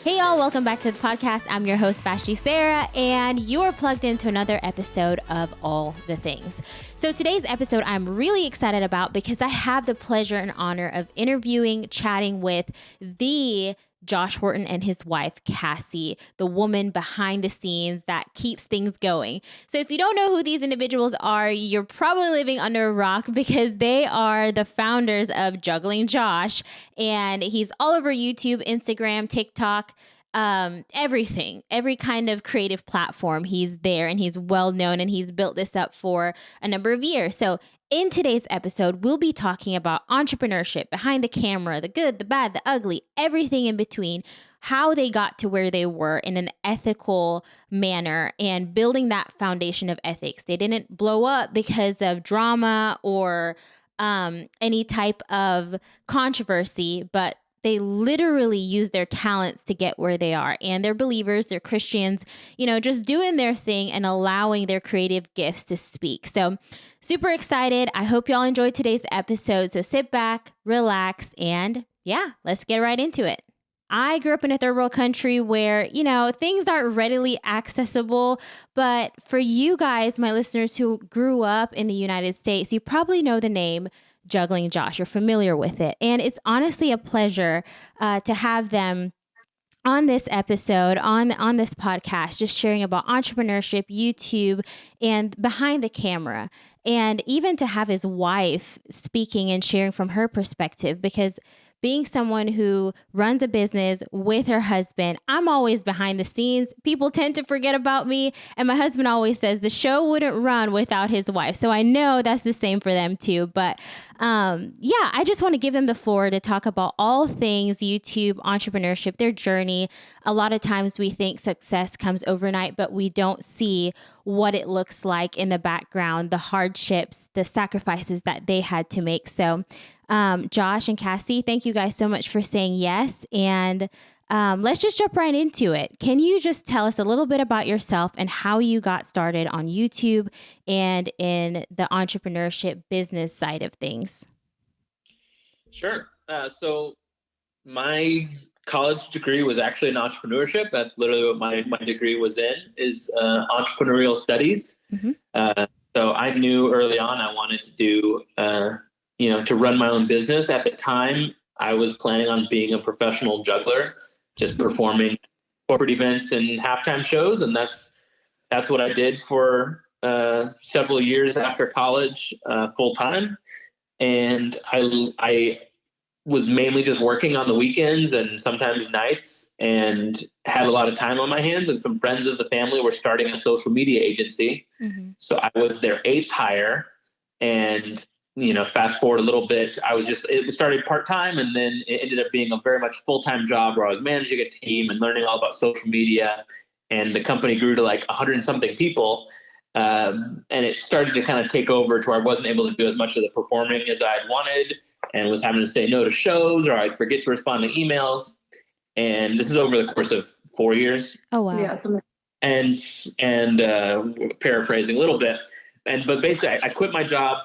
Hey y'all, welcome back to the podcast. I'm your host, Vashti Sarah, and you're plugged into another episode of All the Things. So today's episode I'm really excited about because I have the pleasure and honor of chatting with the Josh Horton and his wife, Cassie, the woman behind the scenes that keeps things going. So if you don't know who these individuals are, you're probably living under a rock because they are the founders of Juggling Josh, and he's all over YouTube, Instagram, TikTok, everything, every kind of creative platform. He's there and he's well known, and he's built this up for a number of years. So in today's episode, we'll be talking about entrepreneurship, behind the camera, the good, the bad, the ugly, everything in between, how they got to where they were in an ethical manner and building that foundation of ethics. They didn't blow up because of drama or any type of controversy, but they literally use their talents to get where they are. And they're believers, they're Christians, just doing their thing and allowing their creative gifts to speak. So super excited. I hope y'all enjoyed today's episode. So sit back, relax, and let's get right into it. I grew up in a third world country where, things aren't readily accessible. But for you guys, my listeners who grew up in the United States, you probably know the name Juggling Josh. You're familiar with it. And it's honestly a pleasure to have them on this episode, on this podcast, just sharing about entrepreneurship, YouTube, and behind the camera. And even to have his wife speaking and sharing from her perspective, because being someone who runs a business with her husband, I'm always behind the scenes. People tend to forget about me. And my husband always says the show wouldn't run without his wife. So I know that's the same for them too. But I just want to give them the floor to talk about all things YouTube, entrepreneurship, their journey. A lot of times we think success comes overnight, but we don't see what it looks like in the background, the hardships, the sacrifices that they had to make. So Josh and Cassie, thank you guys so much for saying yes. And let's just jump right into it. Can you just tell us a little bit about yourself and how you got started on YouTube and in the entrepreneurship business side of things? Sure. So my college degree was actually in entrepreneurship. That's literally what my degree was in, is entrepreneurial studies. Mm-hmm. So I knew early on I wanted to do to run my own business. At the time, I was planning on being a professional juggler, just performing corporate events and halftime shows. And that's what I did for several years after college, full time. And I was mainly just working on the weekends and sometimes nights, and had a lot of time on my hands. And some friends of the family were starting a social media agency. Mm-hmm. So I was their 8th hire. And fast forward a little bit, it started part-time, and then it ended up being a very much full-time job where I was managing a team and learning all about social media. And the company grew to like 100 and something people. And it started to kind of take over to where I wasn't able to do as much of the performing as I'd wanted, and was having to say no to shows, or I'd forget to respond to emails. And this is over the course of 4 years. Oh, wow. Yeah. And paraphrasing a little bit. But basically I quit my job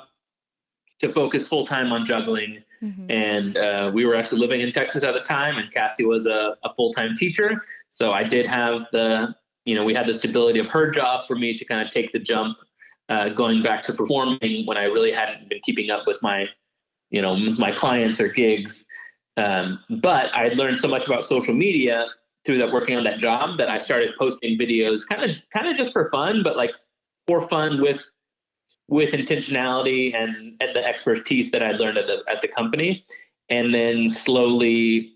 to focus full time on juggling. Mm-hmm. And we were actually living in Texas at the time, and Cassie was a full-time teacher. So I did have we had the stability of her job for me to kind of take the jump, going back to performing when I really hadn't been keeping up with my clients or gigs. But I had learned so much about social media through that, working on that job, that I started posting videos kind of just for fun, but like for fun with intentionality and the expertise that I learned at the company. And then slowly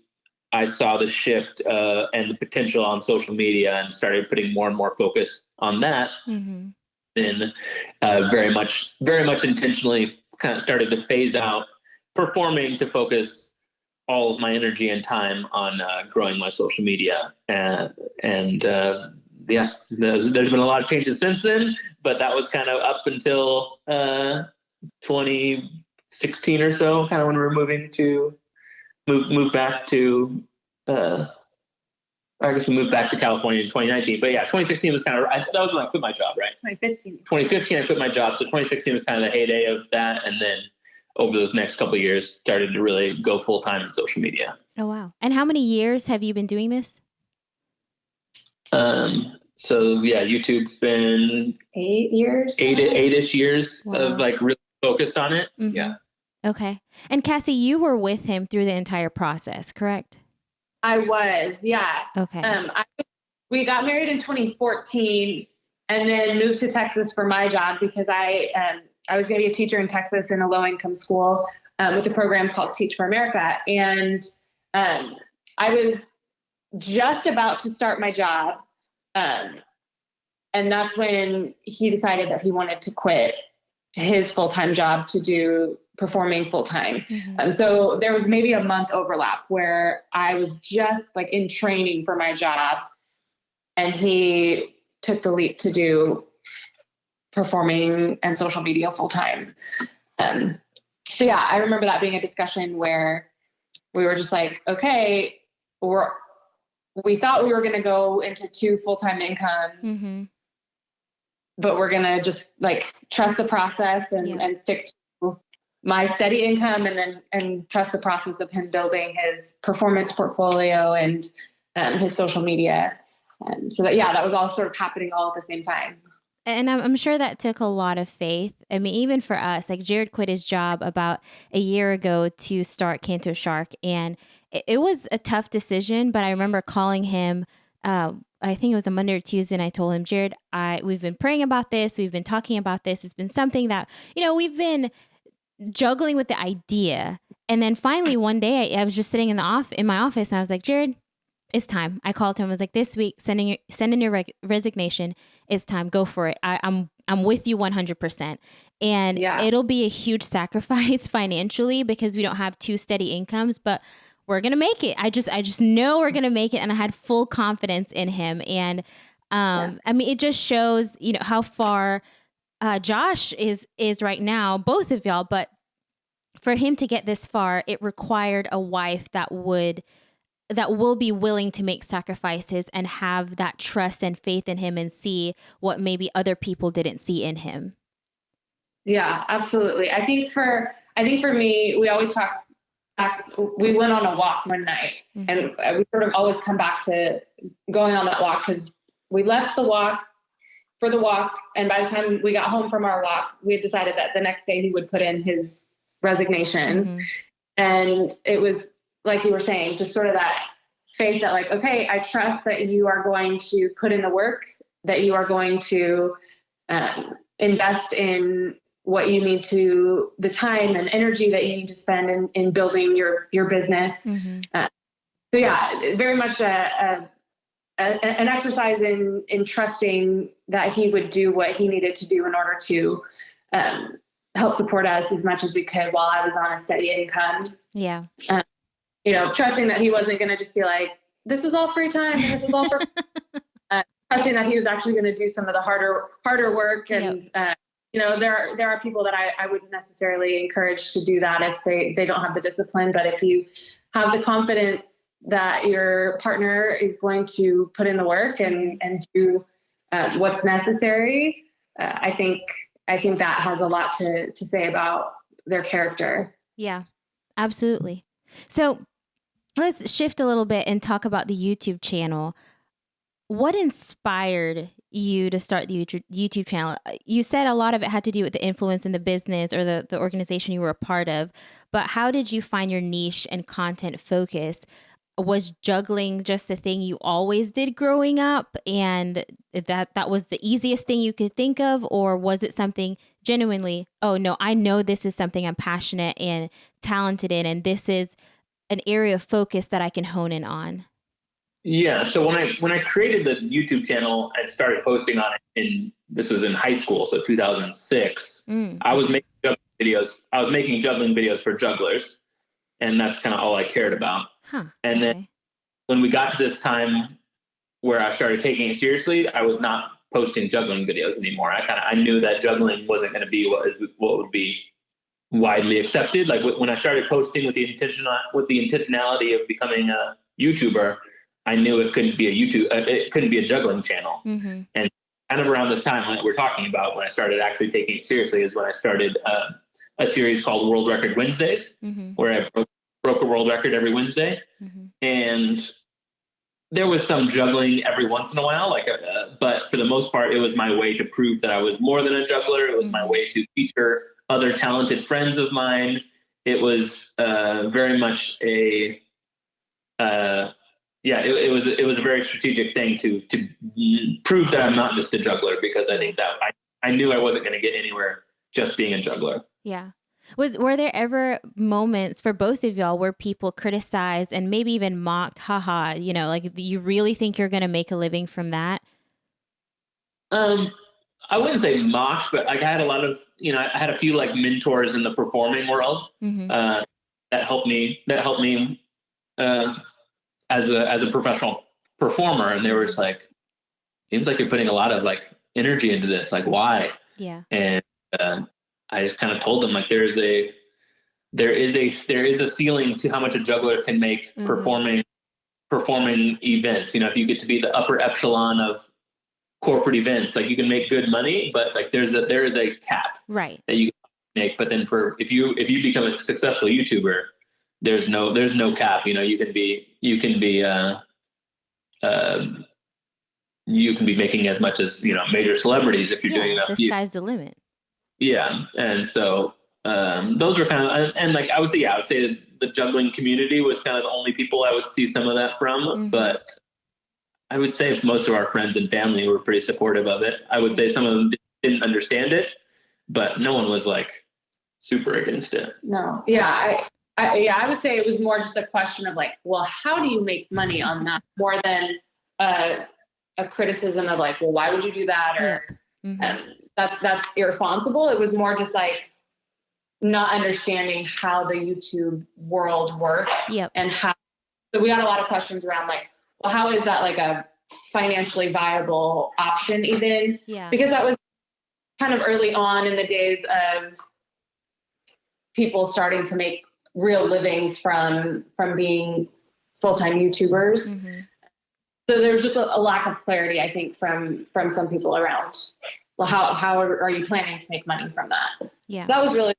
I saw the shift and the potential on social media, and started putting more and more focus on that. Mm-hmm. And very much intentionally kind of started to phase out performing to focus all of my energy and time on growing my social media. There's been a lot of changes since then, but that was kind of up until 2016 or so, kind of when we were move back to, I guess we moved back to California in 2019. But 2016 was kind of, that was when I quit my job, right? 2015 I quit my job. So 2016 was kind of the heyday of that. And then over those next couple of years, started to really go full time in social media. Oh, wow. And how many years have you been doing this? So yeah, YouTube's been 8 years, eight-ish years of like really focused on it. Mm-hmm. Yeah. Okay. And Cassie, you were with him through the entire process, correct? I was, yeah. Okay. We got married in 2014 and then moved to Texas for my job because I was going to be a teacher in Texas in a low-income school with a program called Teach for America. And I was just about to start my job. And that's when he decided that he wanted to quit his full-time job to do performing full-time. Mm-hmm. So there was maybe a month overlap where I was just like in training for my job and he took the leap to do performing and social media full-time. So yeah, I remember that being a discussion where we were just like, okay, we thought we were going to go into 2 full-time incomes, mm-hmm. but we're going to just like trust the process and stick to my steady income and trust the process of him building his performance portfolio and his social media. So that was all sort of happening all at the same time. And I'm sure that took a lot of faith. I mean, even for us, like Jared quit his job about a year ago to start Canto Shark. And it was a tough decision, but I remember calling him, I think it was a Monday or Tuesday, and I told him, Jared, we've been praying about this. We've been talking about this. It's been something that, we've been juggling with the idea. And then finally one day I was just sitting in my office and I was like, Jared, it's time. I called him. I was like, this week, send in your resignation. It's time. Go for it. I'm with you 100%. And it'll be a huge sacrifice financially because we don't have 2 steady incomes, but we're going to make it. I just know we're going to make it. And I had full confidence in him. And I mean, it just shows, how far Josh is right now, both of y'all, but for him to get this far, it required a wife that will be willing to make sacrifices and have that trust and faith in him and see what maybe other people didn't see in him. Yeah, absolutely. I think for me, we always talk back, we went on a walk one night mm-hmm. and we sort of always come back to going on that walk because we left the walk for the walk. And by the time we got home from our walk, we had decided that the next day he would put in his resignation. Mm-hmm. And it was, like you were saying, just sort of that faith that like, okay, I trust that you are going to put in the work, that you are going to invest in what you need to, the time and energy that you need to spend in building your business. Mm-hmm. So yeah, very much an exercise in trusting that he would do what he needed to do in order to help support us as much as we could while I was on a steady income. Yeah. Trusting that he wasn't going to just be like, this is all free time and this is all for trusting that he was actually going to do some of the harder work. And, there are people that I wouldn't necessarily encourage to do that if they don't have the discipline. But if you have the confidence that your partner is going to put in the work and do what's necessary, I think that has a lot to say about their character. Yeah, absolutely. So let's shift a little bit and talk about the YouTube channel. What inspired you to start the YouTube channel? You said a lot of it had to do with the influence in the business or the organization you were a part of, but how did you find your niche and content focus? Was juggling just the thing you always did growing up and that was the easiest thing you could think of? Or was it something genuinely, oh no, I know this is something I'm passionate and talented in, and this is an area of focus that I can hone in on? Yeah. So when I created the YouTube channel and started posting on it this was in high school, so 2006, I was making juggling videos. I was making juggling videos for jugglers, and that's kind of all I cared about. Huh, and then when we got to this time where I started taking it seriously, I was not posting juggling videos anymore. I knew that juggling wasn't going to be what would be widely accepted. Like when I started posting with the intentionality of becoming a YouTuber, I knew it couldn't be it couldn't be a juggling channel. Mm-hmm. And kind of around this time that we're talking about, when I started actually taking it seriously, is when I started a series called World Record Wednesdays, mm-hmm. where I broke a world record every Wednesday. Mm-hmm. And there was some juggling every once in a while, but for the most part, it was my way to prove that I was more than a juggler. It was my way to feature other talented friends of mine. It was very much it was a very strategic thing to prove that I'm not just a juggler, because I think that I knew I wasn't going to get anywhere just being a juggler. Yeah. Were there ever moments for both of y'all where people criticized and maybe even mocked, haha, like, you really think you're going to make a living from that? I wouldn't say mocked, but like I had a lot of, I had a few like mentors in the performing world that helped me as a professional performer. And they were just like, seems like you're putting a lot of like energy into this. Like, why? Yeah. And I just kind of told them, like, there is a ceiling to how much a juggler can make performing events. If you get to be the upper echelon of corporate events, like, you can make good money, but like there is a cap, right, that you can make. But then if you become a successful YouTuber, there's no cap. You can be making as much as major celebrities if you're doing enough. The sky's the limit. Yeah, and so those were kind of, and like I would say the juggling community was kind of the only people I would see some of that from. But I would say most of our friends and family were pretty supportive of it. I would say some of them didn't understand it, but no one was like super against it. No, yeah, I would say it was more just a question of like, well, how do you make money on that, more than a criticism of like, well, why would you do that, or that's irresponsible. It was more just like not understanding how the YouTube world worked. And so we got a lot of questions around like, well, how is that like a financially viable option even? Because that was kind of early on in the days of people starting to make real livings from being full-time YouTubers. So there's just a lack of clarity, I think, from some people around, well, how are you planning to make money from that? That was really what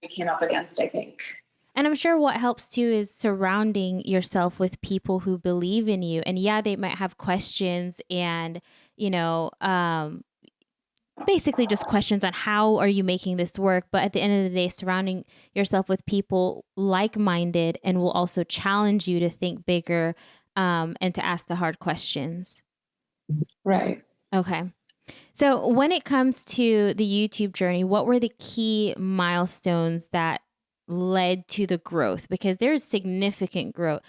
we came up against, I think. And I'm sure what helps too is surrounding yourself with people who believe in you. And they might have questions and, basically just questions on how are you making this work. But at the end of the day, surrounding yourself with people like-minded and will also challenge you to think bigger and to ask the hard questions. Right. Okay. So when it comes to the YouTube journey, what were the key milestones that led to the growth? Because there's significant growth.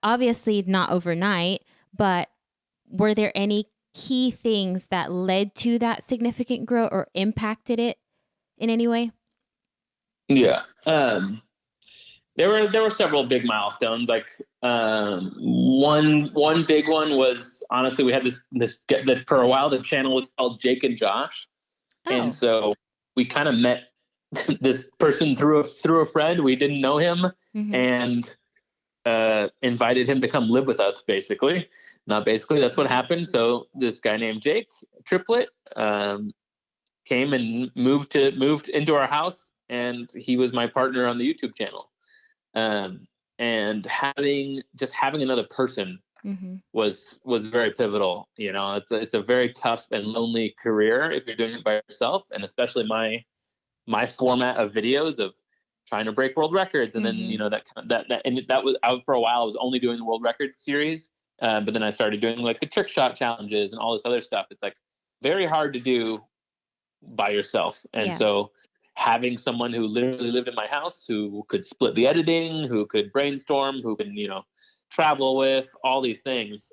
Obviously not overnight, but were there any key things that led to that significant growth or impacted it in any way? Yeah. There were several big milestones. Like one big one was, honestly, we had this for a while. The channel was called Jake and Josh, and so we kind of met this person through a friend. We didn't know him, and invited him to come live with us. Basically, not basically. That's what happened. So this guy named Jake, triplet, came and moved into our house, and he was my partner on the YouTube channel. And having another person was very pivotal. It's a very tough and lonely career if you're doing it by yourself, and especially my format of videos of trying to break world records. And then, that was out for a while. I was only doing the world record series. But then I started doing like the trick shot challenges and all this other stuff. It's like very hard to do by yourself. And so having someone who literally lived in my house, who could split the editing, who could brainstorm, who can, travel with, all these things,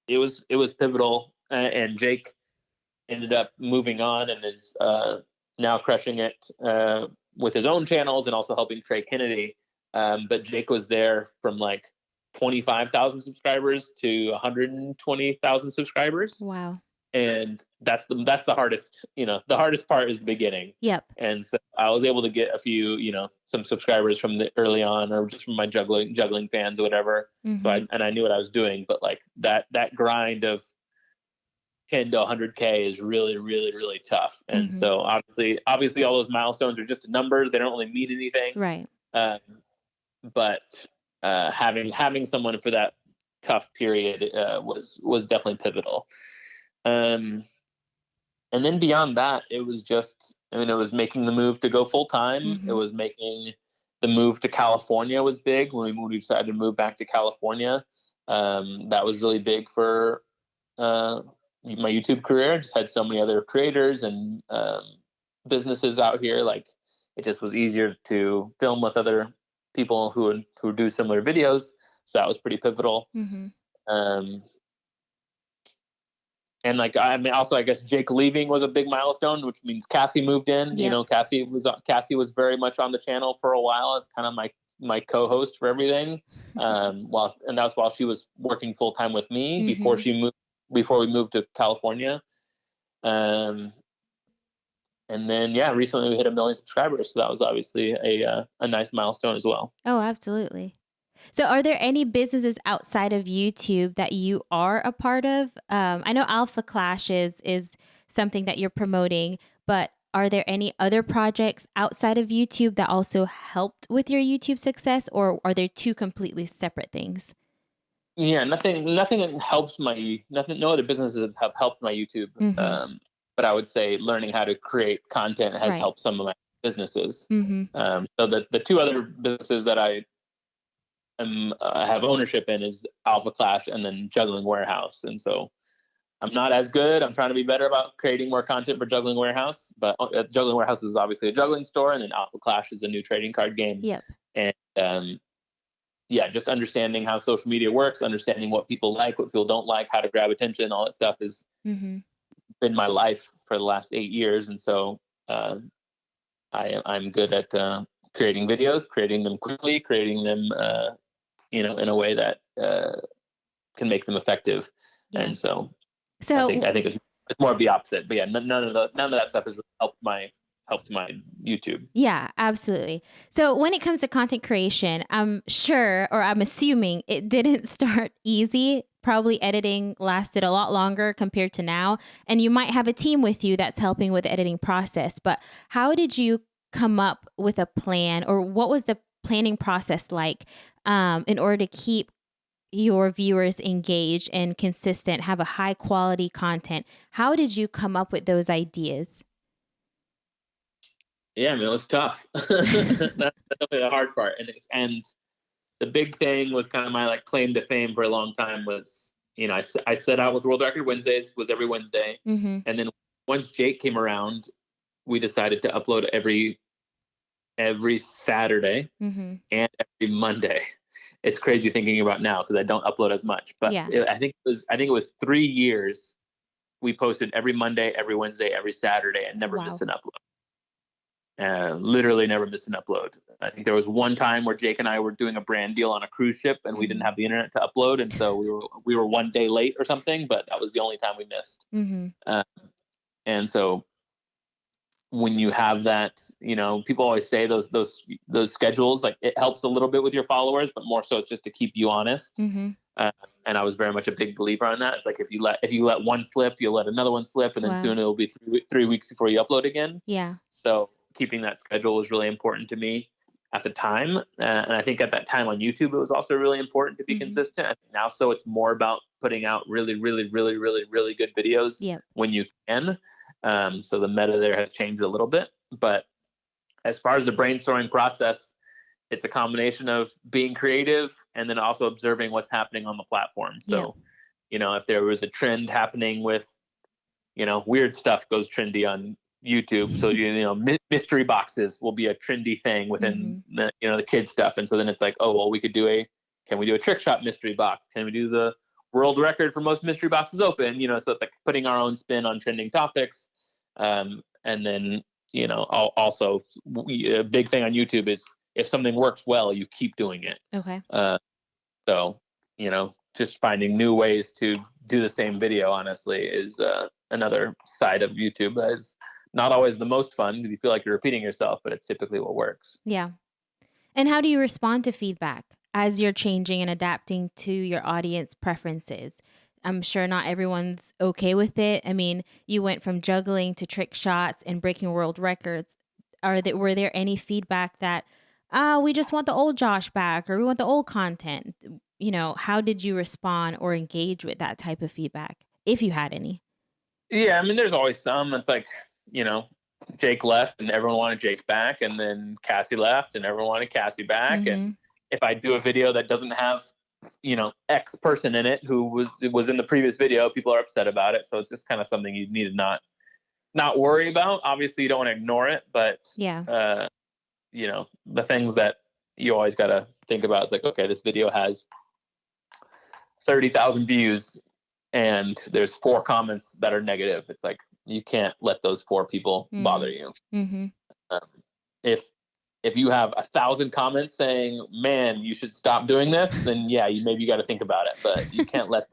it was pivotal. And Jake ended up moving on and is now crushing it with his own channels and also helping Trey Kennedy. But Jake was there from like 25,000 subscribers to 120,000 subscribers. Wow. And that's the hardest, the hardest part is the beginning. Yep. And so I was able to get a few, some subscribers from the early on, or just from my juggling fans or whatever. So I knew what I was doing, but like that grind of 10 to 100K is really, really, really tough. And so obviously all those milestones are just numbers. They don't really mean anything. Right. But having someone for tough period was definitely pivotal. And then beyond that, it was just, it was making the move to go full time. Mm-hmm. It was making the move to California was big when we decided to move back to California. That was really big for my YouTube career. I just had so many other creators and businesses out here. Like, it just was easier to film with other people who do similar videos. So that was pretty pivotal. Mm-hmm. And like, also, I guess Jake leaving was a big milestone, which means Cassie moved in. Yep. Cassie was very much on the channel for a while as kind of my co-host for everything. And that was while she was working full time with me Mm-hmm. before we moved to California. And then, recently we hit 1 million subscribers. So that was obviously a nice milestone as well. Oh, absolutely. So are there any businesses outside of YouTube that you are a part of? I know Alpha Clash is something that you're promoting, but are there any other projects outside of YouTube that also helped with your YouTube success, or are there two completely separate things? Yeah, nothing helps no other businesses have helped my YouTube. Mm-hmm. But I would say learning how to create content has Right. helped some of my businesses. Mm-hmm. So the two other businesses that I have ownership in is Alpha Clash and then Juggling Warehouse. And so I'm not as good. I'm trying to be better about creating more content for Juggling Warehouse. But Juggling Warehouse is obviously a juggling store, and then Alpha Clash is a new trading card game. Yep. And just understanding how social media works, understanding what people like, what people don't like, how to grab attention, all that stuff is Mm-hmm. been my life for the last 8 years. And so I'm good at creating videos, creating them quickly, creating them in a way that can make them effective. Yeah. And so So I think it's more of the opposite. But none of that stuff has helped my YouTube. yeah, absolutely. So when it comes to content creation, I'm sure, or I'm assuming, it didn't start easy. Probably editing lasted a lot longer compared to now. And you might have a team with you that's helping with the editing process. But how did you come up with a plan, or what was the planning process like in order to keep your viewers engaged and consistent, have a high quality content? How did you come up with those ideas? Yeah, it was tough. That's definitely the hard part. And the big thing was kind of my like claim to fame for a long time was, I set out with World Record Wednesdays, was every Wednesday. Mm-hmm. And then once Jake came around, we decided to upload every Saturday Mm-hmm. and every Monday. It's crazy thinking about now because I don't upload as much, but Yeah. I think it was 3 years. We posted every Monday, every Wednesday, every Saturday, and never Wow. missed an upload. Literally never missed an upload. I think there was one time where Jake and I were doing a brand deal on a cruise ship, and we didn't have the internet to upload, and so we were 1 day late or something. But that was the only time we missed. Mm-hmm. And so when you have that, people always say those schedules, like, it helps a little bit with your followers, but more so it's just to keep you honest. Mm-hmm. And I was very much a big believer on that. It's like if you let one slip, you'll let another one slip, and then Wow. soon it'll be 3 weeks before you upload again. Yeah. So keeping that schedule was really important to me at the time. And I think at that time on YouTube, it was also really important to be consistent. I think now, so it's more about putting out really, really, really, really, really good videos when you can. So the meta there has changed a little bit. But as far as the brainstorming process, it's a combination of being creative and then also observing what's happening on the platform. So, if there was a trend happening with, weird stuff goes trendy on YouTube. So, mystery boxes will be a trendy thing within the kid stuff. And so then it's like, oh, well, can we do a trick shot mystery box? Can we do the world record for most mystery boxes open? So it's like putting our own spin on trending topics. And then, also a big thing on YouTube is if something works well, you keep doing it. Okay. So, just finding new ways to do the same video, honestly, is another side of YouTube that is not always the most fun because you feel like you're repeating yourself, but it's typically what works. Yeah. And how do you respond to feedback as you're changing and adapting to your audience preferences? I'm sure not everyone's okay with it. I mean, you went from juggling to trick shots and breaking world records. Were there any feedback that, we just want the old Josh back, or we want the old content? how did you respond or engage with that type of feedback, if you had any? Yeah, I mean, there's always some. It's like, Jake left and everyone wanted Jake back, and then Cassie left and everyone wanted Cassie back. Mm-hmm. And if I do a video that doesn't have, X person in it who was in the previous video, people are upset about it. So it's just kind of something you need to not worry about. Obviously, you don't want to ignore it, but yeah, the things that you always got to think about. It's like, okay, this video has 30,000 views and there's 4 comments that are negative. It's like, you can't let those 4 people bother you. Mm-hmm. If you have 1,000 comments saying, man, you should stop doing this, then yeah, you got to think about it, but you can't let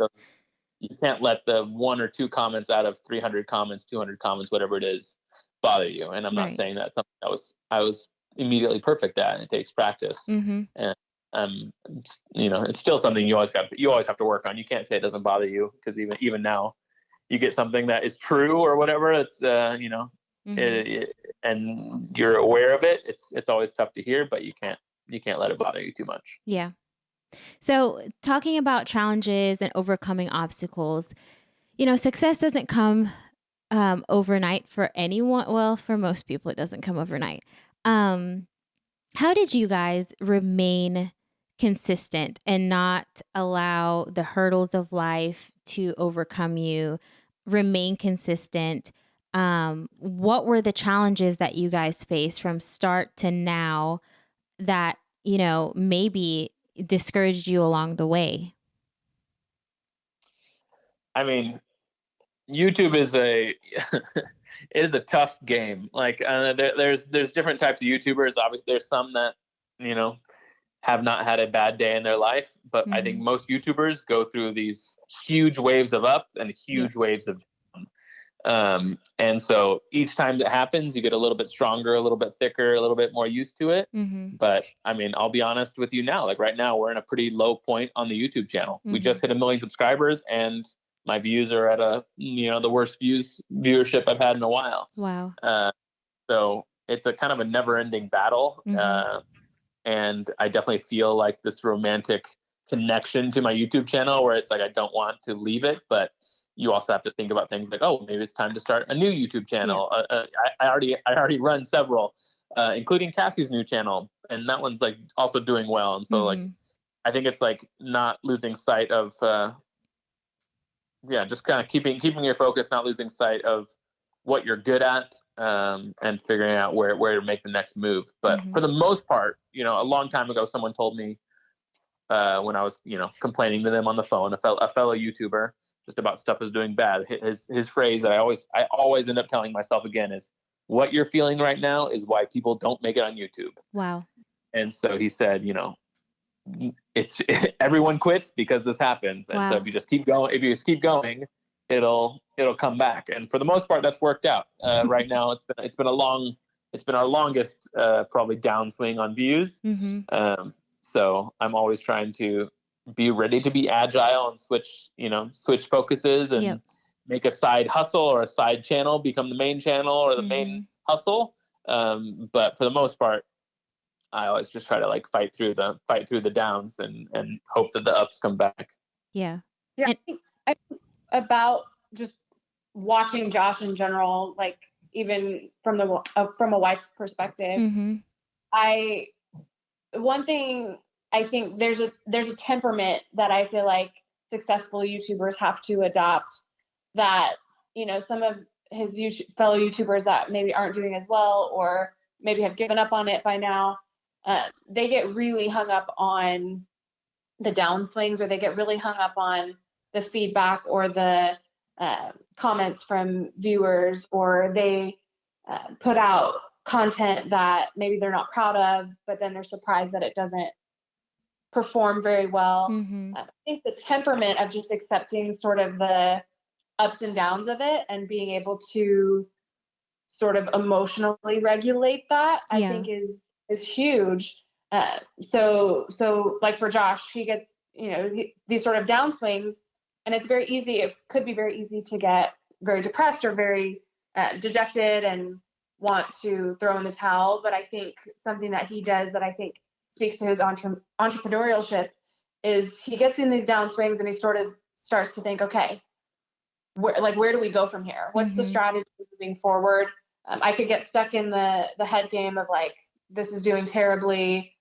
the 1 or 2 comments out of 300 comments, 200 comments, whatever it is, bother you. And I'm not saying that's something I was immediately perfect at, and it takes practice. Mm-hmm. And it's still something you always have to work on. You can't say it doesn't bother you, because even now you get something that is true or whatever, it's and you're aware of it. It's always tough to hear, but you can't let it bother you too much. Yeah. So talking about challenges and overcoming obstacles, success doesn't come overnight for anyone. Well, for most people, it doesn't come overnight. How did you guys remain consistent and not allow the hurdles of life to overcome you? Remain consistent. What were the challenges that you guys faced from start to now that, maybe discouraged you along the way? I mean, YouTube is it is a tough game. Like, there's different types of YouTubers. Obviously, there's some that, have not had a bad day in their life, but I think most YouTubers go through these huge waves of up and huge waves of down. And so each time that happens, you get a little bit stronger, a little bit thicker, a little bit more used to it. Mm-hmm. But I mean, I'll be honest with you now, like right now we're in a pretty low point on the YouTube channel. We just hit 1 million subscribers and my views are at the worst viewership I've had in a while. Wow. So it's a kind of a never ending battle. And I definitely feel like this romantic connection to my YouTube channel where it's like, I don't want to leave it, but you also have to think about things like, oh, maybe it's time to start a new YouTube channel. Yeah. I already run several, including Cassie's new channel, and that one's like also doing well. And so like, I think it's like not losing sight of, just kind of keeping your focus, not losing sight of what you're good at, and figuring out where to make the next move. But for the most part, a long time ago, someone told me, when I was, complaining to them on the phone, a fellow YouTuber, just about stuff is doing bad. His phrase that I always end up telling myself again is, what you're feeling right now is why people don't make it on YouTube. Wow. And so he said, it's everyone quits because this happens. And so if you just keep going, it'll come back. And for the most part, that's worked out. Right now, it's been our longest probably downswing on views. So I'm always trying to be ready to be agile and switch focuses and make a side hustle or a side channel become the main channel or the main hustle. But for the most part, I always just try to like fight through the downs and hope that the ups come back. Yeah. I think about just watching Josh in general, like even from a wife's perspective, one thing I think there's a temperament that I feel like successful YouTubers have to adopt, that, some of his fellow YouTubers that maybe aren't doing as well, or maybe have given up on it by now, they get really hung up on the downswings, or they get really hung up on the feedback or the comments from viewers, or they put out content that maybe they're not proud of, but then they're surprised that it doesn't perform very well. I think the temperament of just accepting sort of the ups and downs of it and being able to sort of emotionally regulate that, I think is huge. So like for Josh, he gets, these sort of downswings, and it's very easy. It could be very easy to get very depressed or very dejected and want to throw in the towel. But I think something that he does that I think speaks to his entrepreneurship is he gets in these downswings and he sort of starts to think, okay, where do we go from here? What's the strategy moving forward? I could get stuck in the head game of like, this is doing terribly,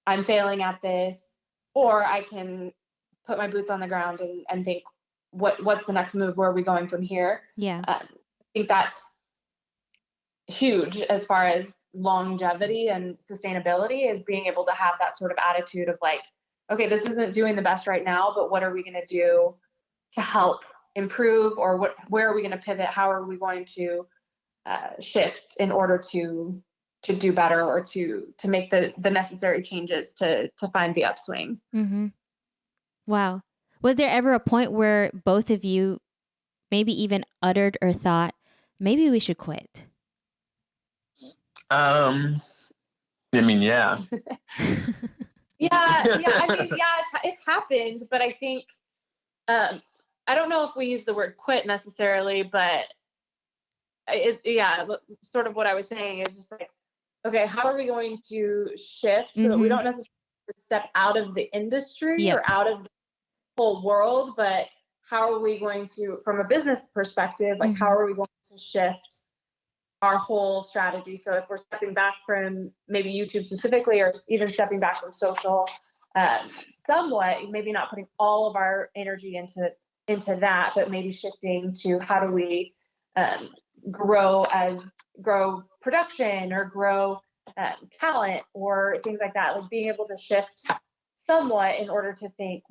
I'm failing at this, or I can put my boots on the ground and think, what's the next move? Where are we going from here? Yeah. I think that's huge as far as longevity and sustainability, is being able to have that sort of attitude of like, okay, this isn't doing the best right now, but what are we going to do to help improve, or where are we going to pivot? How are we going to shift in order to do better, or to make the necessary changes to find the upswing? Mm-hmm. Wow. Was there ever a point where both of you maybe even uttered or thought, maybe we should quit? I mean, yeah. Yeah. It's happened, but I think, I don't know if we use the word quit necessarily, but sort of what I was saying is just like, okay, how are we going to shift so that we don't necessarily step out of the industry or out of the whole world, but how are we going to, from a business perspective, like how are we going to shift our whole strategy? So if we're stepping back from maybe YouTube specifically, or even stepping back from social, somewhat, maybe not putting all of our energy into that, but maybe shifting to how do we grow production, or grow talent, or things like that. Like being able to shift somewhat in order to think,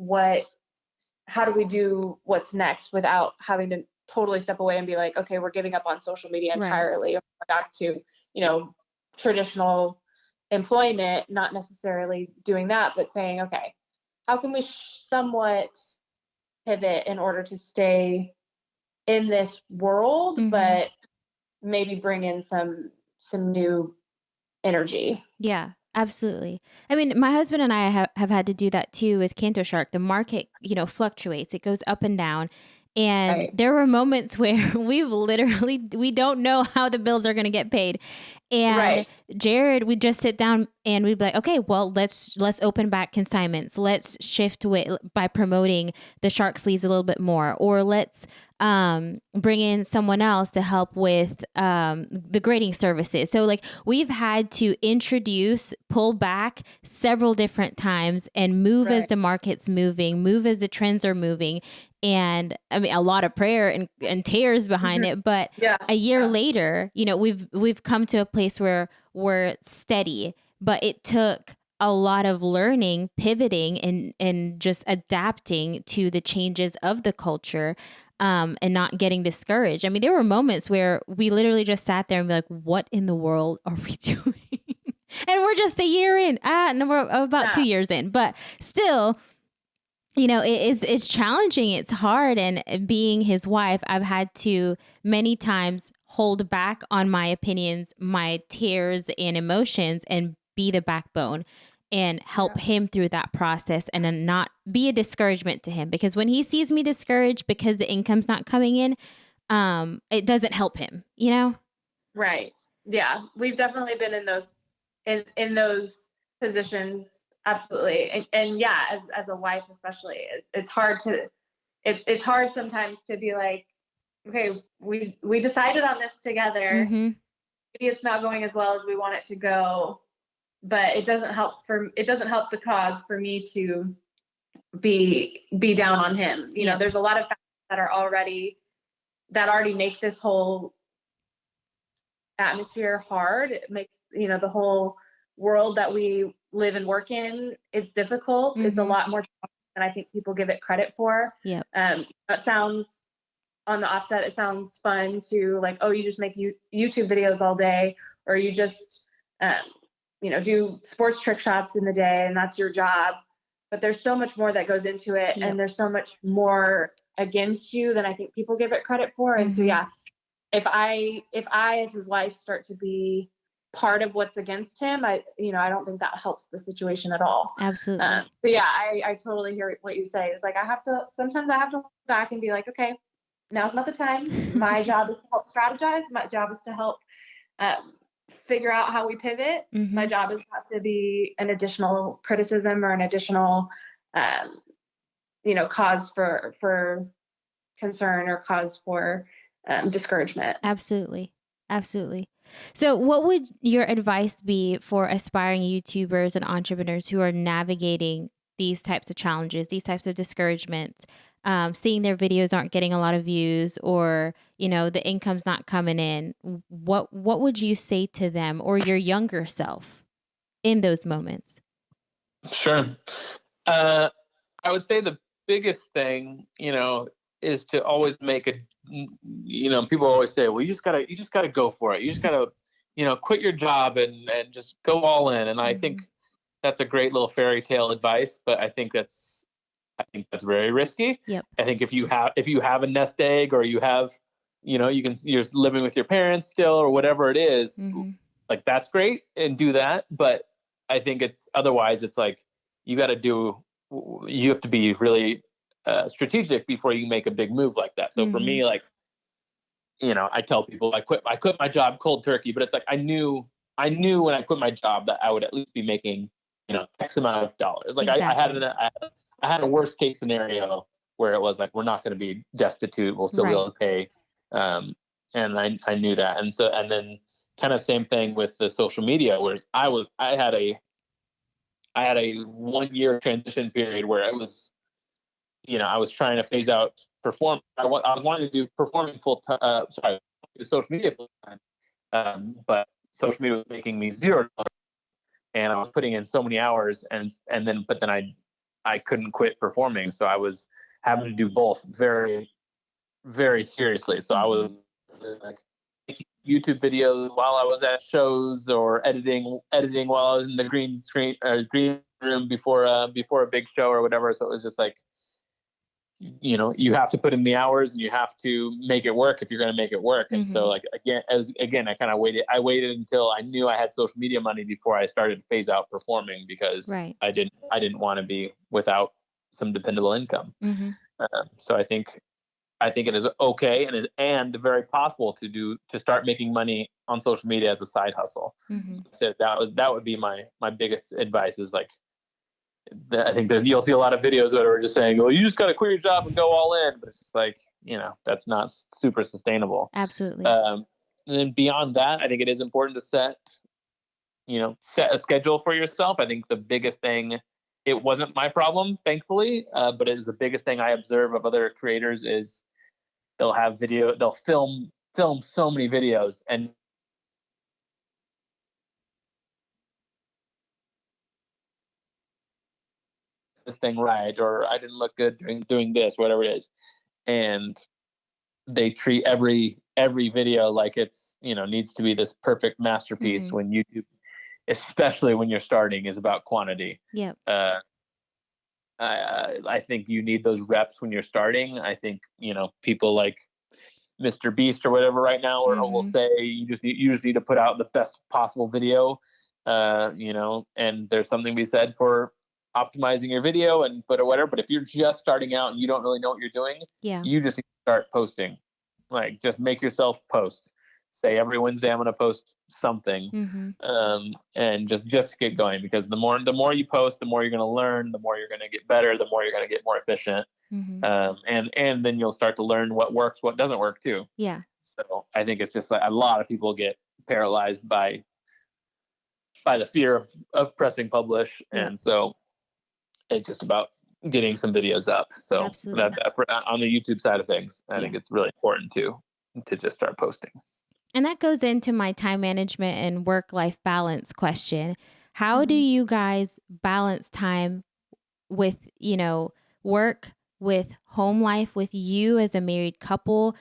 how do we do what's next without having to totally step away and be like, okay, we're giving up on social media entirely, or back to, traditional employment, not necessarily doing that, but saying, okay, how can we somewhat pivot in order to stay in this world, but maybe bring in some new energy? Yeah, absolutely. I mean, my husband and I have had to do that too with Canto Shark. The market, fluctuates. It goes up and down. And there were moments where we don't know how the bills are going to get paid. And Jared, we'd just sit down and we'd be like, okay, well, let's open back consignments. Let's shift by promoting the shark sleeves a little bit more, or let's bring in someone else to help with the grading services. So like we've had to pull back several different times and move as the market's moving, move as the trends are moving. And I mean, a lot of prayer and tears behind it. But a year later, we've come to a place where we're steady, but it took a lot of learning, pivoting, and just adapting to the changes of the culture, and not getting discouraged. I mean, there were moments where we literally just sat there and be like, what in the world are we doing? And we're just a year in. No, we're about 2 years in, but still, it's challenging. It's hard. And being his wife, I've had to many times hold back on my opinions, my tears and emotions, and be the backbone and help him through that process, and then not be a discouragement to him, because when he sees me discouraged because the income's not coming in, it doesn't help him, Right. Yeah. We've definitely been in those positions. Absolutely. And yeah, as a wife, especially, it's hard sometimes to be like, okay, we decided on this together. Maybe it's not going as well as we want it to go, but it doesn't help the cause for me to be down on him. There's a lot of factors that already make this whole atmosphere hard. It makes, the whole world that we live and work in, it's difficult. It's a lot more than I think people give it credit for. That sounds, on the offset, it sounds fun to like, oh, you just make YouTube videos all day, or you just do sports trick shots in the day, and that's your job. But there's so much more that goes into it, and there's so much more against you than I think people give it credit for. And so if I as his wife start to be part of what's against him, I don't think that helps the situation at all. Absolutely. So yeah, I totally hear what you say. It's like sometimes I have to look back and be like, okay, now's not the time. My job is to help strategize. My job is to help figure out how we pivot. My job is not to be an additional criticism or an additional cause for concern or cause for discouragement. Absolutely. Absolutely. So what would your advice be for aspiring YouTubers and entrepreneurs who are navigating these types of challenges, these types of discouragements, seeing their videos aren't getting a lot of views, or, the income's not coming in? What would you say to them or your younger self in those moments? Sure. I would say the biggest thing, is to always make people always say, well, you just gotta go for it. You just gotta, quit your job and just go all in. And I think that's a great little fairy tale advice, but I think that's very risky. Yep. I think if you have a nest egg, or you have, you're living with your parents still, or whatever it is, like, that's great, and do that. But I think otherwise it's like, you have to be really strategic before you make a big move like that. So for me, like, I tell people I quit my job cold turkey, but it's like, I knew when I quit my job that I would at least be making, X amount of dollars. Like, Exactly. I had a worst case scenario where it was like, we're not going to be destitute. We'll still be able to pay. And I knew that. And then kind of same thing with the social media, where I had a 1 year transition period where it was, I was trying to phase out perform. I was wanting to do performing social media full time. But social media was making me $0, and I was putting in so many hours, but then I couldn't quit performing. So I was having to do both very, very seriously. So I was like making YouTube videos while I was at shows, or editing while I was in the green room before a big show or whatever. So it was just like, you have to put in the hours, and you have to make it work if you're going to make it work. And so, like, again, I kind of waited until I knew I had social media money before I started to phase out performing, because I didn't want to be without some dependable income. So I think it is okay and very possible to start making money on social media as a side hustle. So that would be my biggest advice, is like, I think you'll see a lot of videos that are just saying, well, you just got to quit your job and go all in. But it's just like, that's not super sustainable. Absolutely. And then beyond that, I think it is important to set a schedule for yourself. I think the biggest thing, it wasn't my problem, thankfully, but it is the biggest thing I observe of other creators is they'll film so many videos, and this thing right, or I didn't look good doing this, whatever it is. And they treat every video like it's, needs to be this perfect masterpiece, when YouTube, especially when you're starting, is about quantity. Yep. I think you need those reps when you're starting. I think, people like Mr. Beast or whatever right now will say you just need to put out the best possible video, and there's something to be said for optimizing your video or whatever. But if you're just starting out and you don't really know what you're doing, you just need to start posting. Like, just make yourself post. Say every Wednesday I'm going to post something, and just to get going, because the more you post, the more you're going to learn, the more you're going to get better, the more you're going to get more efficient, and then you'll start to learn what works, what doesn't work too. Yeah. So I think it's just like a lot of people get paralyzed by the fear of pressing publish, and so it's just about getting some videos up. So that on the YouTube side of things, I think it's really important to just start posting. And that goes into my time management and work-life balance question. How do you guys balance time with, work, with home life, with you as a married couple?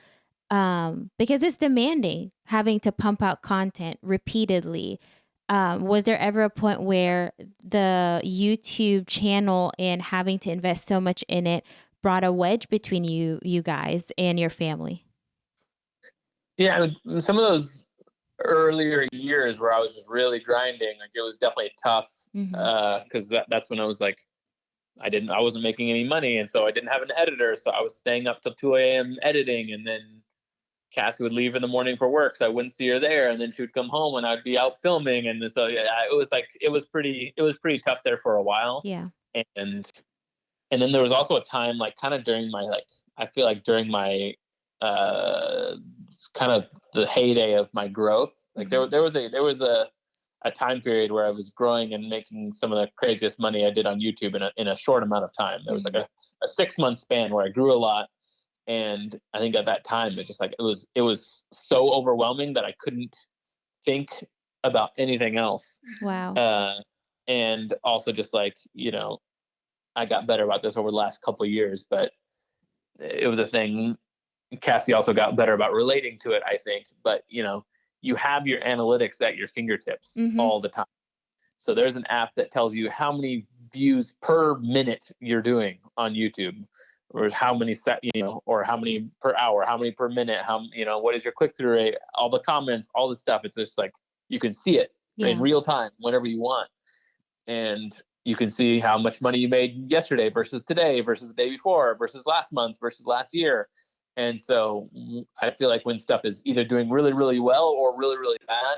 Because it's demanding, having to pump out content repeatedly. Was there ever a point where the YouTube channel and having to invest so much in it brought a wedge between you guys and your family? Yeah, some of those earlier years where I was just really grinding, like, it was definitely tough, because that's when I was like, I wasn't making any money, and so I didn't have an editor, so I was staying up till 2 a.m. editing, and then Cassie would leave in the morning for work, so I wouldn't see her there, and then she would come home and I'd be out filming, and so it was pretty tough there for a while. Yeah. And And then there was also a time, like kind of during my, like, I feel like during my, kind of the heyday of my growth, like there was a time period where I was growing and making some of the craziest money I did on YouTube in a short amount of time. There was like a 6-month span where I grew a lot. And I think at that time, it just like, it was so overwhelming that I couldn't think about anything else. Wow. And also just like, I got better about this over the last couple of years, but it was a thing. Cassie also got better about relating to it, I think. But, you have your analytics at your fingertips all the time. So there's an app that tells you how many views per minute you're doing on YouTube, or how many or how many per hour, how many per minute, what is your click-through rate, all the comments, all this stuff. It's just like, you can see it in real time whenever you want. And you can see how much money you made yesterday versus today versus the day before versus last month versus last year. And so I feel like when stuff is either doing really, really well or really, really bad,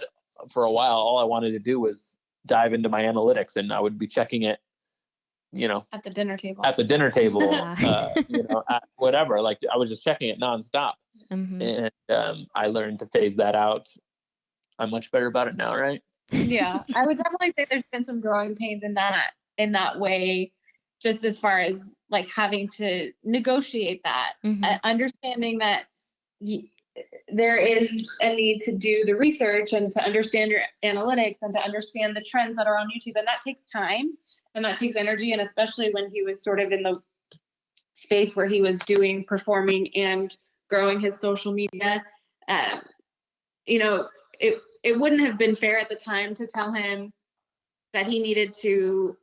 for a while, all I wanted to do was dive into my analytics, and I would be checking it, at the dinner table, whatever. Like, I was just checking it nonstop. And I learned to phase that out. I'm much better about it now, right? Yeah, I would definitely say there's been some growing pains in that way, just as far as like having to negotiate that, understanding that there is a need to do the research and to understand your analytics and to understand the trends that are on YouTube. And that takes time and that takes energy. And especially when he was sort of in the space where he was doing performing and growing his social media, it wouldn't have been fair at the time to tell him that he needed to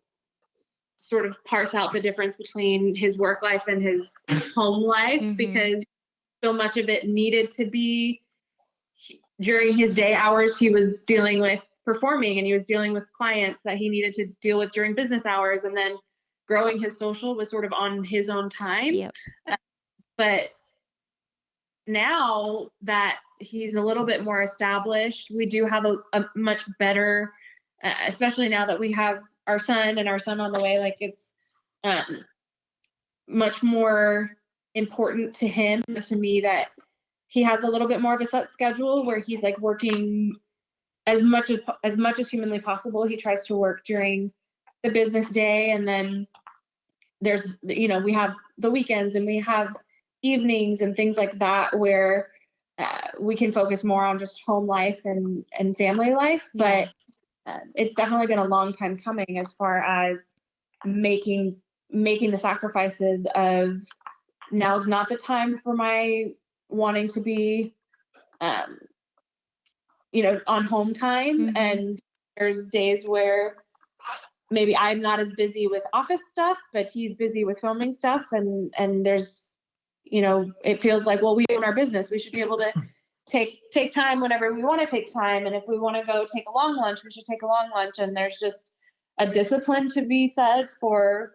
sort of parse out the difference between his work life and his home life, because so much of it needed to be during his day hours. He was dealing with performing and he was dealing with clients that he needed to deal with during business hours. And then growing his social was sort of on his own time. Yep. But now that he's a little bit more established, we do have a much better, especially now that we have our son on the way, like it's much more important to him and to me that he has a little bit more of a set schedule where he's like working as much as humanly possible. He tries to work during the business day, and then there's, we have the weekends and we have evenings and things like that where we can focus more on just home life and family life. But it's definitely been a long time coming as far as making the sacrifices of now's not the time for my wanting to be, on home time. And there's days where maybe I'm not as busy with office stuff, but he's busy with filming stuff. And there's, it feels like, well, we own our business. We should be able to take time whenever we want to take time. And if we want to go take a long lunch, we should take a long lunch. And there's just a discipline to be said for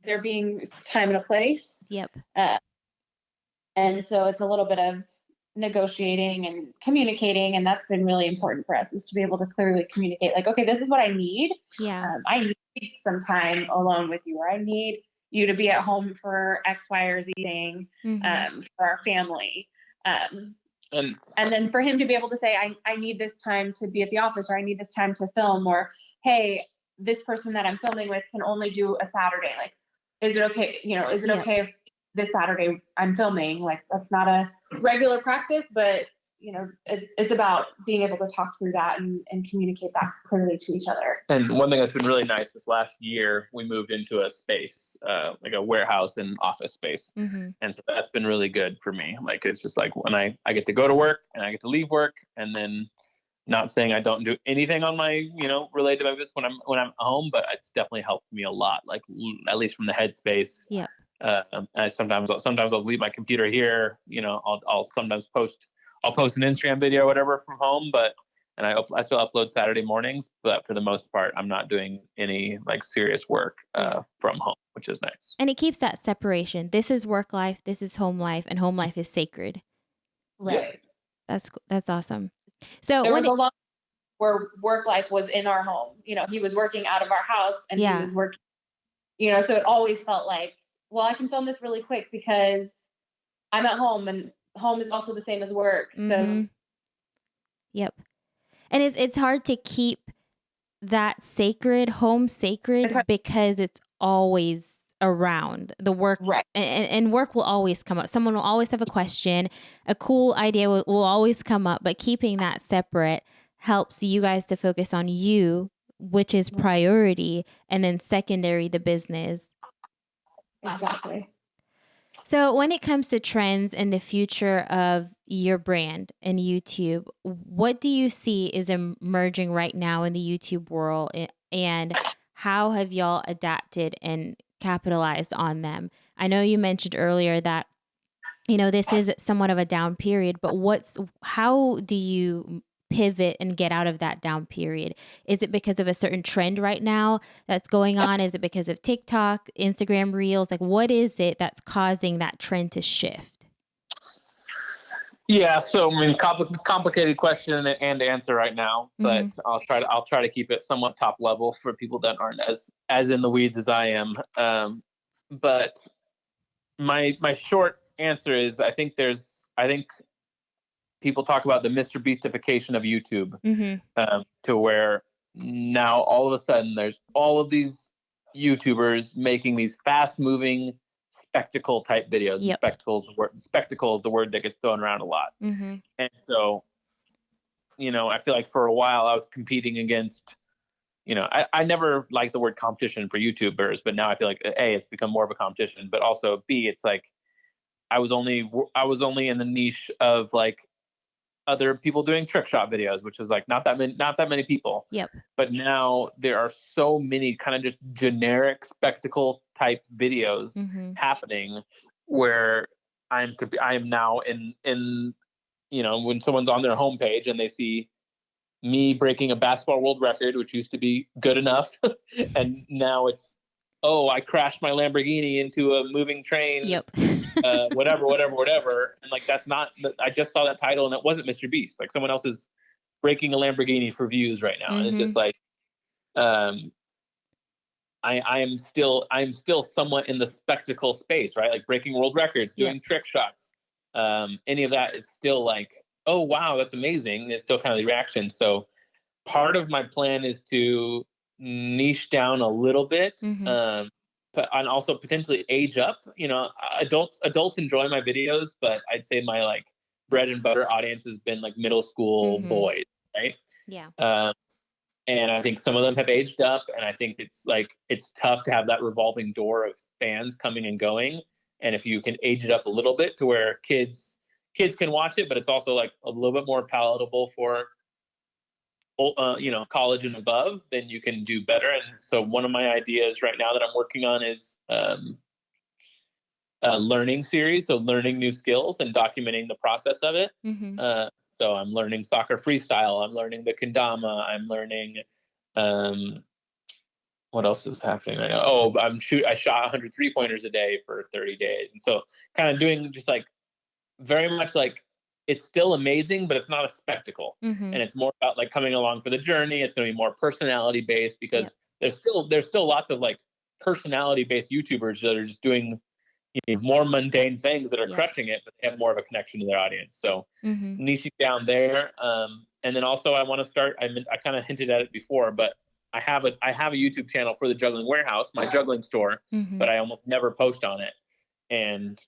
there being time and a place. Yep. And so it's a little bit of negotiating and communicating. And that's been really important for us, is to be able to clearly communicate, like, okay, this is what I need. Yeah. I need some time alone with you, or I need you to be at home for X, Y, or Z thing, for our family. And then for him to be able to say, I need this time to be at the office, or I need this time to film, or, hey, this person that I'm filming with can only do a Saturday. Like, is it okay? Is it okay if this Saturday I'm filming? Like, that's not a regular practice, but it's about being able to talk through that and communicate that clearly to each other. And one thing that's been really nice this last year, we moved into a space, like a warehouse and office space. And so that's been really good for me. Like, it's just like when I get to go to work and I get to leave work, and then not saying I don't do anything on my, related to my business when I'm home, but it's definitely helped me a lot, like at least from the headspace. Yeah. Sometimes I'll leave my computer here, I'll sometimes post an Instagram video or whatever from home, and I still upload Saturday mornings, but for the most part, I'm not doing any like serious work from home, which is nice. And it keeps that separation. This is work life, this is home life, and home life is sacred. Right. That's awesome. So there was a lot where work life was in our home. He was working out of our house, and he was working so it always felt like, well, I can film this really quick because I'm at home, and home is also the same as work. So yep. And it's hard to keep that home sacred, because it's always around the work, right. And work will always come up. Someone will always have a question, a cool idea will always come up, but keeping that separate helps you guys to focus on you, which is priority, and then secondary, the business. Exactly. So when it comes to trends in the future of your brand and YouTube, what do you see is emerging right now in the YouTube world, and how have y'all adapted and capitalized on them? I know you mentioned earlier that, this is somewhat of a down period, but how do you pivot and get out of that down period? Is it because of a certain trend right now that's going on? Is it because of TikTok, Instagram Reels? Like, what is it that's causing that trend to shift? Yeah, so I mean, complicated question and answer right now, but I'll try to keep it somewhat top level for people that aren't as in the weeds as I am. But my short answer is, I think people talk about the Mr. Beastification of YouTube, to where now all of a sudden there's all of these YouTubers making these fast moving spectacle type videos. Yep. Spectacle is the word that gets thrown around a lot. And so, I feel like for a while I was competing against, I never liked the word competition for YouTubers, but now I feel like A, it's become more of a competition, but also B, it's like I was only in the niche of like other people doing trick shot videos, which is like not that many people. Yep. But now there are so many kind of just generic spectacle type videos happening, where I am now in when someone's on their homepage and they see me breaking a basketball world record, which used to be good enough, and now it's, oh, I crashed my Lamborghini into a moving train. Yep. whatever. And like, I just saw that title and it wasn't Mr. Beast. Like, someone else is breaking a Lamborghini for views right now. And it's just like, I'm still somewhat in the spectacle space, right? Like breaking world records, doing trick shots. Any of that is still like, oh, wow, that's amazing. It's still kind of the reaction. So part of my plan is to niche down a little bit, and also potentially age up. Adults enjoy my videos, but I'd say my like bread and butter audience has been like middle school boys, right? Yeah. And I think some of them have aged up, and I think it's tough to have that revolving door of fans coming and going. And if you can age it up a little bit to where kids can watch it, but it's also like a little bit more palatable for college and above, then you can do better. And so one of my ideas right now that I'm working on is a learning series, so learning new skills and documenting the process of it. So I'm learning soccer freestyle, I'm learning the kendama, I'm learning what else is happening right now? Oh, I shot 100 3-pointers a day for 30 days. And so kind of doing just like very much like, it's still amazing, but it's not a spectacle. And it's more about like coming along for the journey. It's going to be more personality based, because there's still lots of like personality based YouTubers that are just doing more mundane things that are crushing it, but they have more of a connection to their audience. So niching down there. And then also I want to start, I kind of hinted at it before, but I have a YouTube channel for the Juggling Warehouse, my juggling store, but I almost never post on it. And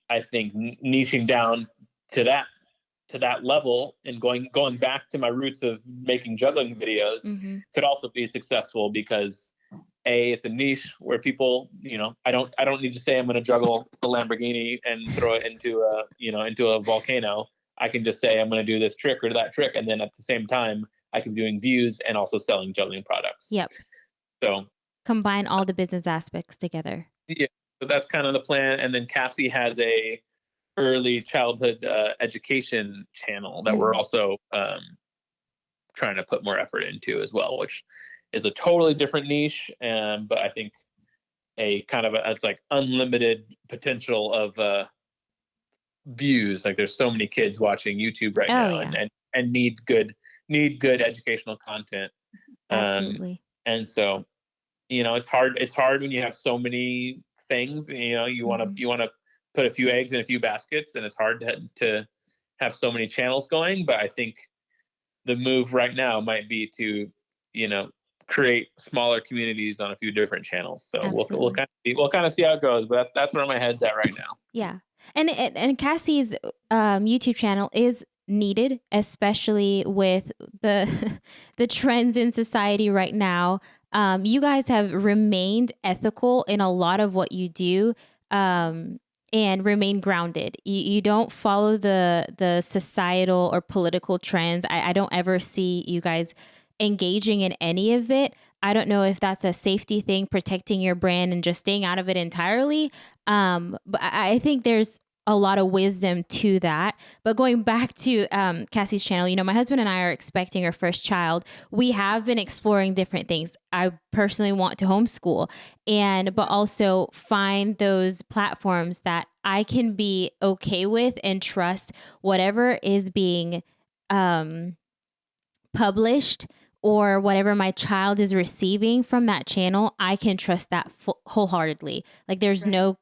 I think niching down to that level and going back to my roots of making juggling videos could also be successful, because it's a niche where people, I don't need to say I'm going to juggle the Lamborghini and throw it into a volcano. I can just say I'm going to do this trick or that trick, and then at the same time I can be doing views and also selling juggling products. Yep. So combine all the business aspects together. Yeah. So that's kind of the plan. And then Cassie has a early childhood education channel that we're also trying to put more effort into as well, which is a totally different niche. But I think it's like unlimited potential of views. Like, there's so many kids watching YouTube right now and need good educational content. Absolutely. And so, it's hard when you have so many things, you want to put a few eggs in a few baskets, and it's hard to have so many channels going. But I think the move right now might be to, create smaller communities on a few different channels. So we'll kind of see how it goes, but that's where my head's at right now. Yeah. And Cassie's YouTube channel is needed, especially with the the trends in society right now. You guys have remained ethical in a lot of what you do, and remain grounded. You don't follow the societal or political trends. I don't ever see you guys engaging in any of it. I don't know if that's a safety thing, protecting your brand and just staying out of it entirely. But I think there's a lot of wisdom to that. But going back to Cassie's channel, my husband and I are expecting our first child. We have been exploring different things. I personally want to homeschool, but also find those platforms that I can be okay with and trust whatever is being published, or whatever my child is receiving from that channel. I can trust that wholeheartedly. Like there's no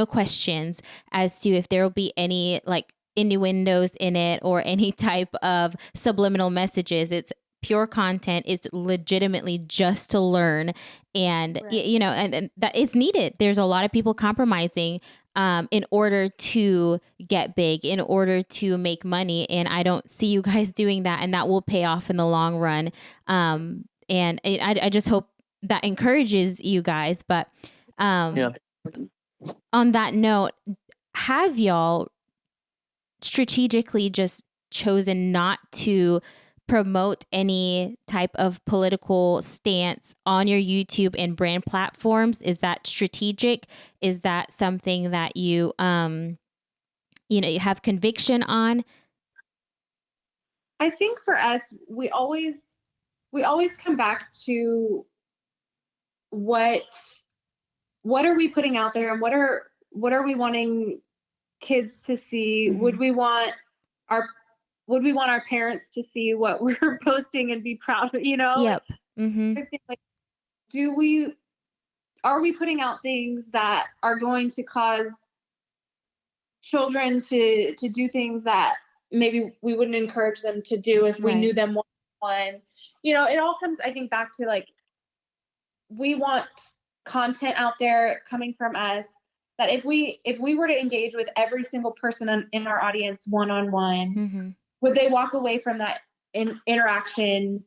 questions as to if there will be any like innuendos in it or any type of subliminal messages. It's pure content. It's legitimately just to learn. And, and that it's needed. There's a lot of people compromising in order to get big, in order to make money. And I don't see you guys doing that. And that will pay off in the long run. And I just hope that encourages you guys. But on that note, have y'all strategically just chosen not to promote any type of political stance on your YouTube and brand platforms? Is that strategic? Is that something that you you have conviction on? I think for us, we always come back to what are we putting out there, and what are we wanting kids to see? Mm-hmm. Would we want our parents to see what we're posting and be proud of, Yep. Mm-hmm. I think, are we putting out things that are going to cause children to do things that maybe we wouldn't encourage them to do if we knew them one-on-one? It all comes, I think, back to we want content out there coming from us that if we were to engage with every single person in our audience one-on-one, mm-hmm. would they walk away from that interaction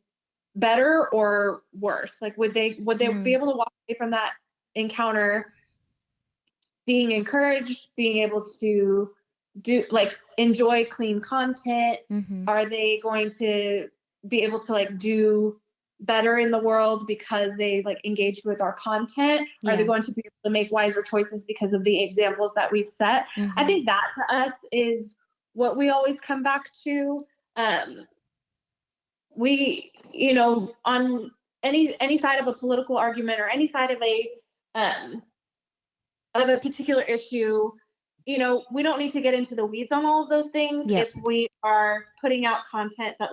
better or worse? Would they be able to walk away from that encounter being encouraged, being able to enjoy clean content? Mm-hmm. Are they going to be able to do better in the world because they engaged with our content? Yeah. Are they going to be able to make wiser choices because of the examples that we've set? Mm-hmm. I think that to us is what we always come back to. We, on any side of a political argument or any side of a particular issue, we don't need to get into the weeds on all of those things. Yep. If we are putting out content that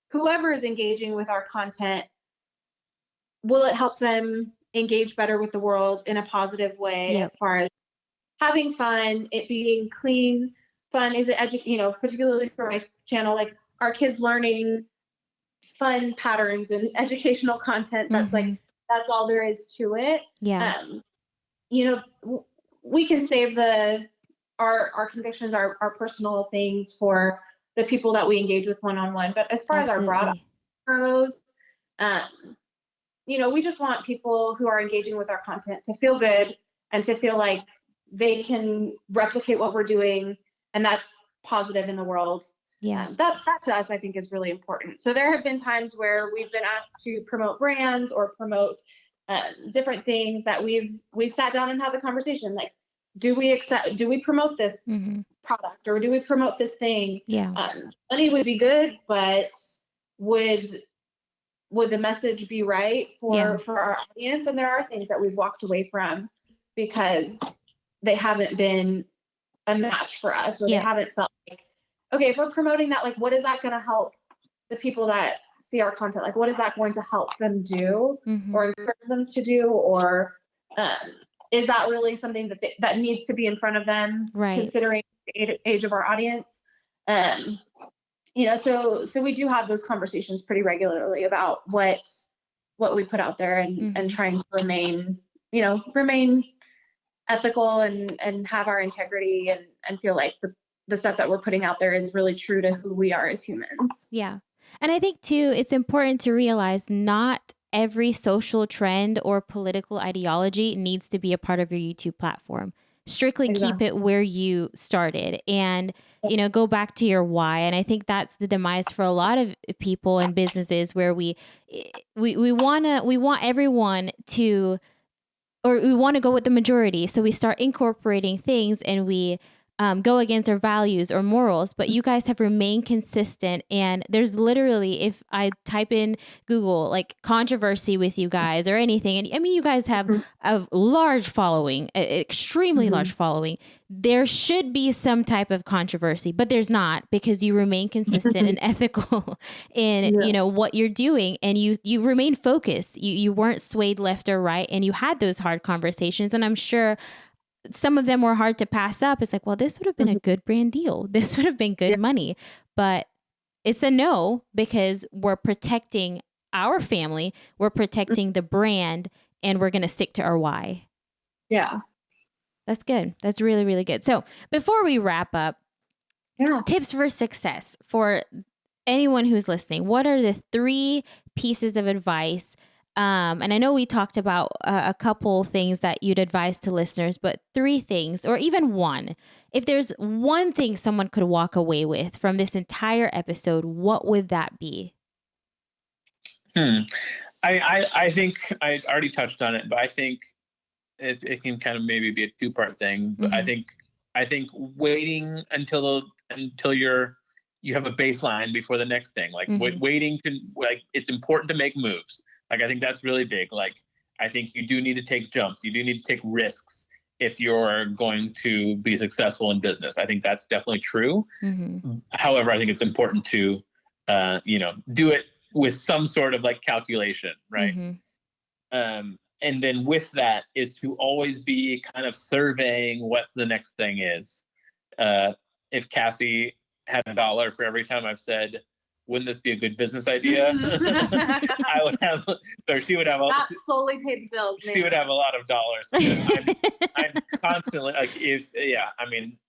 whoever is engaging with our content, will it help them engage better with the world in a positive way? Yep. As far as having fun, it being clean, fun, is it particularly for my channel, our kids learning fun patterns and educational content that's mm-hmm. That's all there is to it. Yeah. We can save our convictions, our personal things for the people that we engage with one-on-one. But as far Absolutely. As our broad goes, we just want people who are engaging with our content to feel good and to feel like they can replicate what we're doing, and that's positive in the world. Yeah. That to us, I think, is really important. So there have been times where we've been asked to promote brands or promote different things that we've sat down and had the conversation. Do we promote this mm-hmm. product, or do we promote this thing? Yeah. Money would be good, but would the message be right for our audience? And there are things that we've walked away from because they haven't been a match for us, or they haven't felt okay, if we're promoting that, what is that going to help the people that see our content? Like, what is that going to help them do Mm-hmm. or encourage them to do? Or is that really something that needs to be in front of them, Right. considering the age of our audience? So we do have those conversations pretty regularly about what we put out there, and trying to remain ethical and have our integrity, and feel like the stuff that we're putting out there is really true to who we are as humans. Yeah. And I think too, it's important to realize not every social trend or political ideology needs to be a part of your YouTube platform. Strictly keep it where you started, and, go back to your why. And I think that's the demise for a lot of people and businesses, where we want everyone to, or we want to go with the majority. So we start incorporating things, and we go against our values or morals. But you guys have remained consistent. And there's literally, if I type in Google, like controversy with you guys or anything, and I mean, you guys have a large following, extremely large following. There should be some type of controversy, but there's not, because you remain consistent and ethical in, what you're doing. And you remain focused. You weren't swayed left or right, and you had those hard conversations. And I'm sure some of them were hard to pass up. It's like, well, this would have been a good brand deal. This would have been good money, but it's a no, because we're protecting our family. We're protecting the brand, and we're going to stick to our why. Yeah. That's good. That's really, really good. So before we wrap up, tips for success for anyone who's listening. What are the 3 pieces of advice? And I know we talked about a couple things that you'd advise to listeners, but 3 things, or even one. If there's one thing someone could walk away with from this entire episode, what would that be? I think I already touched on it, but I think it can kind of maybe be a 2-part thing. But I think waiting until you have a baseline before the next thing, like waiting to, like, it's important to make moves. Like, I think that's really big. Like, I think you do need to take jumps. You do need to take risks if you're going to be successful in business. I think that's definitely true. However, I think it's important to, do it with some sort of like calculation, right? And then with that is to always be kind of surveying what the next thing is. If Cassie had $1 for every time I've said, wouldn't this be a good business idea? I would have, or she would have. That solely paid the bills. She would have a lot of dollars. I'm constantly like,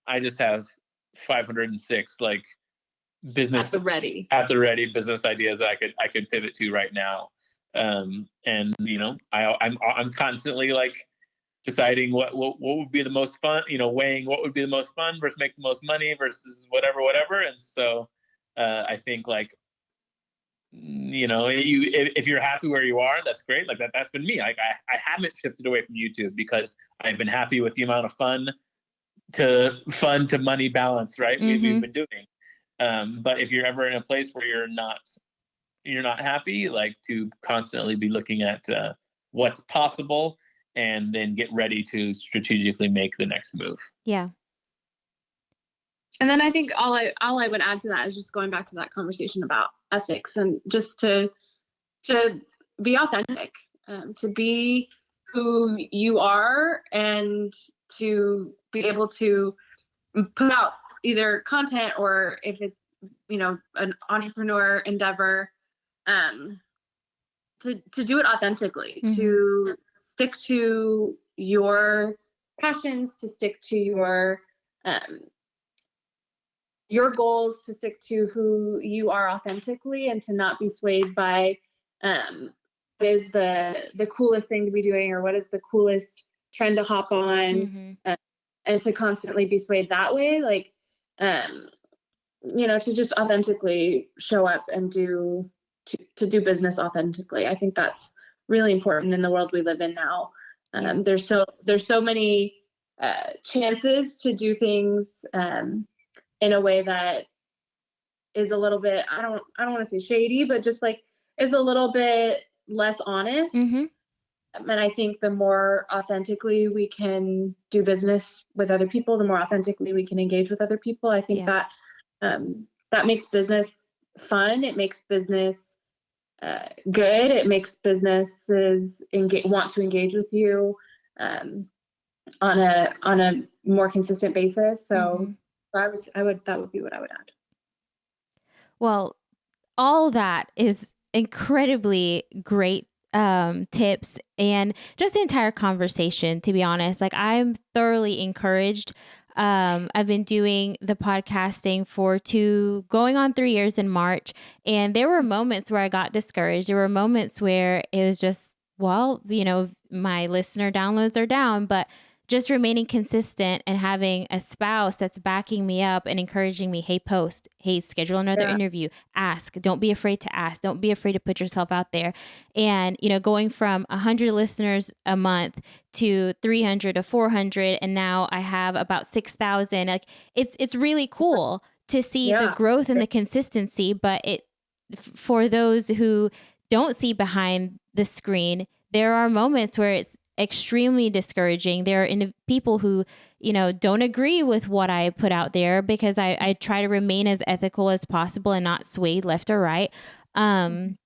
I just have 506 like business at the ready business ideas that I could pivot to right now. And I'm constantly like deciding what would be the most fun, weighing what would be the most fun versus make the most money versus whatever. And so I think like, if you're happy where you are, that's great. Like that's been me. Like I haven't shifted away from YouTube because I've been happy with the amount of fun to money balance, right? We've been doing. But if you're ever in a place where you're not happy, like to constantly be looking at what's possible and then get ready to strategically make the next move. Yeah. And then I think all I would add to that is just going back to that conversation about ethics, and just to be authentic, to be who you are, and to be able to put out either content, or if it's an entrepreneur endeavor, to do it authentically, to stick to your passions, to stick to your goals, to stick to who you are authentically, and to not be swayed by what is the coolest thing to be doing, or what is the coolest trend to hop on, and to constantly be swayed that way. Like, to just authentically show up and to do business authentically. I think that's really important in the world we live in now. There's so many chances to do things in a way that is a little bit, I don't want to say shady, but just like is a little bit less honest. And I think the more authentically we can do business with other people, the more authentically we can engage with other people. I think that makes business fun. It makes business good. It makes businesses want to engage with you on a more consistent basis. So that would be what I would add. Well, all that is incredibly great tips and just the entire conversation, to be honest. Like, I'm thoroughly encouraged. I've been doing the podcasting for going on 3 years in March. And there were moments where I got discouraged. There were moments where it was just, well, my listener downloads are down, but just remaining consistent and having a spouse that's backing me up and encouraging me, hey, post, hey, schedule another interview, ask, don't be afraid to ask, don't be afraid to put yourself out there. And, going from 100 listeners a month to 300 to 400, and now I have about 6,000. Like, it's really cool to see the growth and the consistency, but for those who don't see behind the screen, there are moments where it's extremely discouraging. There are people who, don't agree with what I put out there, because I try to remain as ethical as possible and not swayed left or right. And,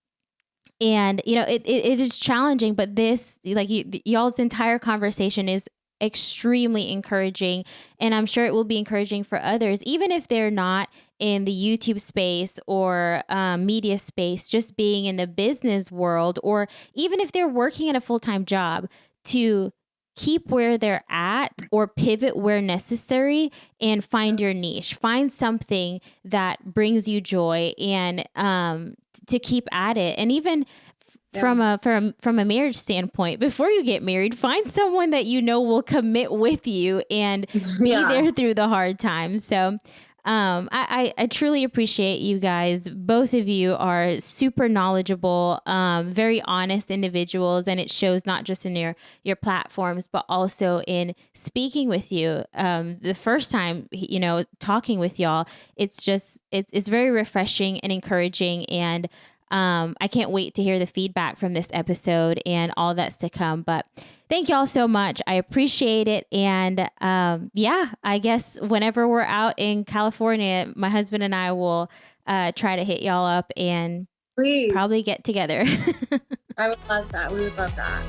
it is challenging, but this, like, y'all's entire conversation is extremely encouraging. And I'm sure it will be encouraging for others, even if they're not in the YouTube space or media space, just being in the business world, or even if they're working at a full-time job, to keep where they're at or pivot where necessary and find your niche, find something that brings you joy, and to keep at it. And even from a marriage standpoint, before you get married, find someone that will commit with you and be there through the hard times. So I truly appreciate you guys. Both of you are super knowledgeable, very honest individuals, and it shows not just in your platforms, but also in speaking with you. The first time, talking with y'all, it's very refreshing and encouraging, and I can't wait to hear the feedback from this episode and all that's to come. But thank y'all so much. I appreciate it. And I guess whenever we're out in California, my husband and I will try to hit y'all up and probably get together. I would love that. We would love that.